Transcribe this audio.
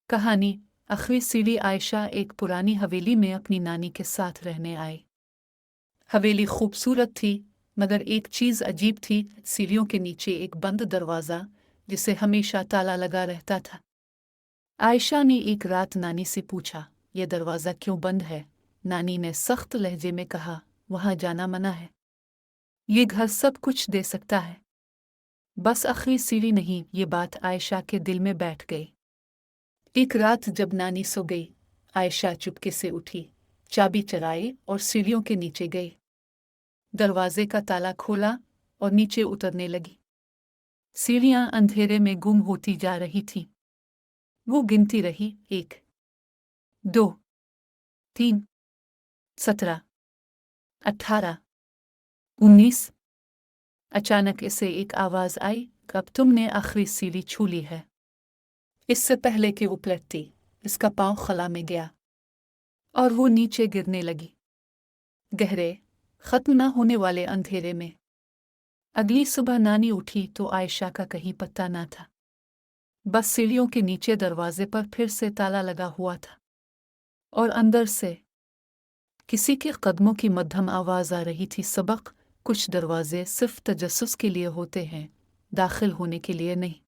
कहानी। आखिरी सीढ़ी। आयशा एक पुरानी हवेली में अपनी नानी के साथ रहने आई। हवेली खूबसूरत थी, मगर एक चीज़ अजीब थी। सीढ़ियों के नीचे एक बंद दरवाज़ा, जिसे हमेशा ताला लगा रहता था। आयशा ने एक रात नानी से पूछा, यह दरवाज़ा क्यों बंद है? नानी ने सख्त लहजे में कहा, वहाँ जाना मना है। ये घर सब कुछ दे सकता है, बस आखिरी सीढ़ी नहीं। ये बात आयशा के दिल में बैठ गई। एक रात जब नानी सो गई, आयशा चुपके से उठी, चाबी चलाई और सीढ़ियों के नीचे गई। दरवाजे का ताला खोला और नीचे उतरने लगी। सीढ़ियां अंधेरे में गुम होती जा रही थीं। वो गिनती रही, 1, 2, 3, 17, 18, 19। अचानक इसे एक आवाज आई, कब तुमने आखिरी सीढ़ी छू ली है। इससे पहले कि वो पलटती, इसका पांव खला में गया और वो नीचे गिरने लगी, गहरे, खत्म न होने वाले अंधेरे में। अगली सुबह नानी उठी तो आयशा का कहीं पत्ता न था। बस सीढ़ियों के नीचे दरवाजे पर फिर से ताला लगा हुआ था, और अंदर से किसी के कदमों की मध्यम आवाज आ रही थी। सबक, कुछ दरवाजे सिर्फ तजस्सुस के लिए होते हैं, दाखिल होने के लिए नहीं।